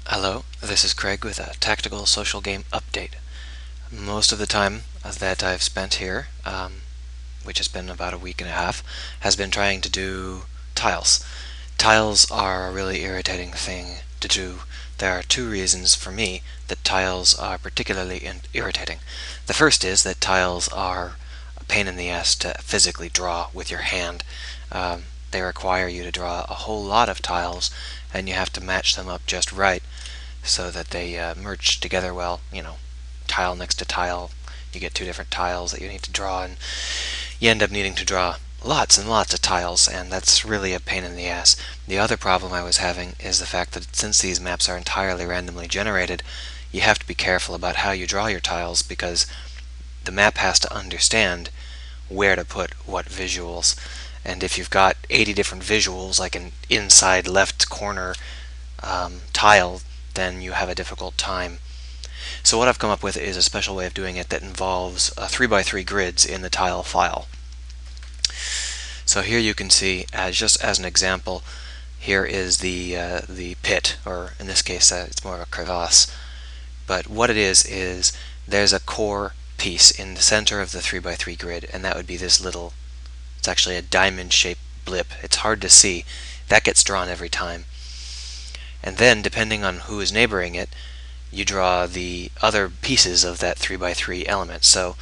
Hello, this is Craig with a tactical social game update. Most of the time that I've spent here, which has been about a week and a half, has been trying to do tiles. Tiles are a really irritating thing to do. There are two reasons for me that tiles are particularly irritating. The first is that tiles are a pain in the ass to physically draw with your hand. They require you to draw a whole lot of tiles, and you have to match them up just right so that they merge together well. Tile next to tile, you get two different tiles that you need to draw, and you end up needing to draw lots and lots of tiles, and that's really a pain in the ass. The other problem I was having is the fact that since these maps are entirely randomly generated, you have to be careful about how you draw your tiles, because the map has to understand where to put what visuals. And if you've got 80 different visuals, like an inside left corner tile, then you have a difficult time. So what I've come up with is a special way of doing it that involves 3x3 grids in the tile file. So here you can see, just as an example, here is the pit, or in this case it's more of a crevasse. But what it is there's a core piece in the center of the 3x3 grid, and that would be this little, it's actually a diamond-shaped blip. It's hard to see. That gets drawn every time. And then, depending on who is neighboring it, you draw the other pieces of that 3x3 element. So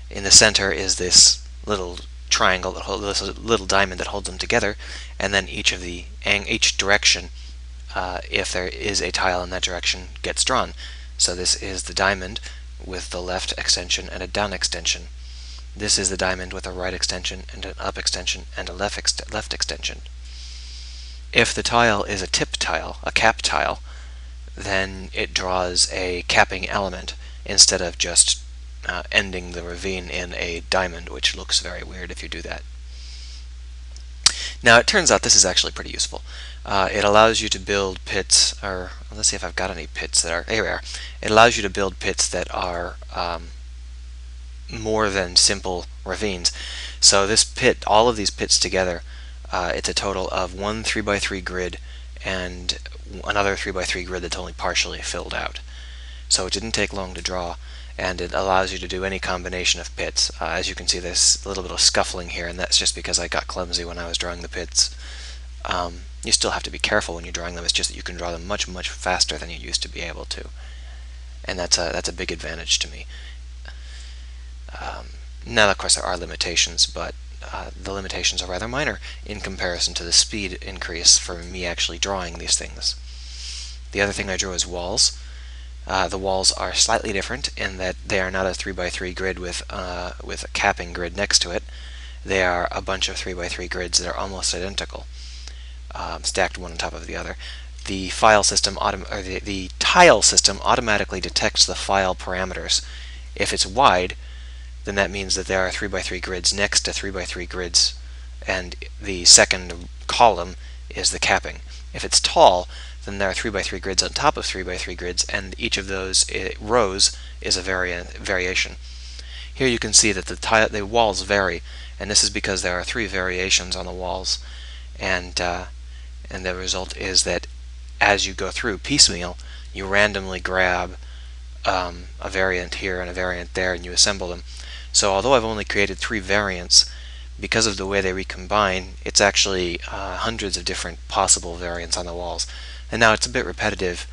in the center is this little triangle, this little diamond that holds them together, and then each direction, if there is a tile in that direction, gets drawn. So this is the diamond with the left extension and a down extension. This is the diamond with a right extension and an up extension and a left extension. If the tile is a tip tile, a cap tile, then it draws a capping element instead of just ending the ravine in a diamond, which looks very weird if you do that. Now it turns out this is actually pretty useful. It allows you to build pits, or let's see if I've got any pits that are, here we are. It allows you to build pits that are more than simple ravines. So this pit, all of these pits together, it's a total of one 3x3 grid and another 3x3 grid that's only partially filled out. So it didn't take long to draw, and it allows you to do any combination of pits. As you can see, there's a little bit of scuffling here, and that's just because I got clumsy when I was drawing the pits. You still have to be careful when you're drawing them. It's just that you can draw them much, much faster than you used to be able to, and that's a big advantage to me. Now, of course, there are limitations, but the limitations are rather minor in comparison to the speed increase for me actually drawing these things. The other thing I drew is walls. The walls are slightly different in that they are not a 3x3 grid with a capping grid next to it. They are a bunch of 3x3 grids that are almost identical, stacked one on top of the other. The file system, the tile system, automatically detects the file parameters. If it's wide, then that means that there are 3x3 grids next to 3x3 grids, and the second column is the capping. If it's tall, then there are 3x3 grids on top of 3x3 grids, and each of those rows is a variation. Here you can see that the walls vary, and this is because there are 3 variations on the walls, and the result is that as you go through piecemeal, you randomly grab a variant here and a variant there, and you assemble them. So although I've only created 3 variants, because of the way they recombine, it's actually hundreds of different possible variants on the walls. And now it's a bit repetitive,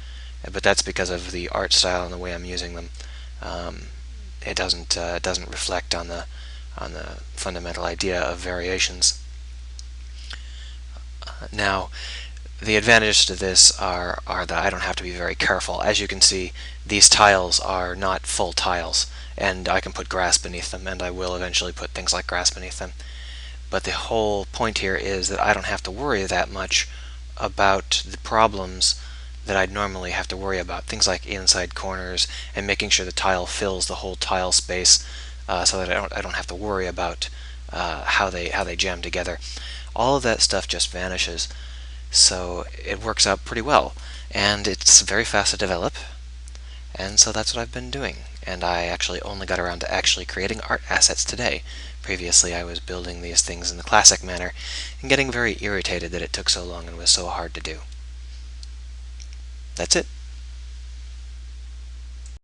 but that's because of the art style and the way I'm using them. It doesn't reflect on the fundamental idea of variations. Now, the advantages to this are that I don't have to be very careful. As you can see, these tiles are not full tiles, and I can put grass beneath them, and I will eventually put things like grass beneath them. But the whole point here is that I don't have to worry that much about the problems that I'd normally have to worry about. Things like inside corners and making sure the tile fills the whole tile space, so that I don't have to worry about how they jam together. All of that stuff just vanishes. So it works out pretty well, and it's very fast to develop, and so that's what I've been doing. And I actually only got around to actually creating art assets today. Previously I was building these things in the classic manner and getting very irritated that it took so long and was so hard to do. That's it.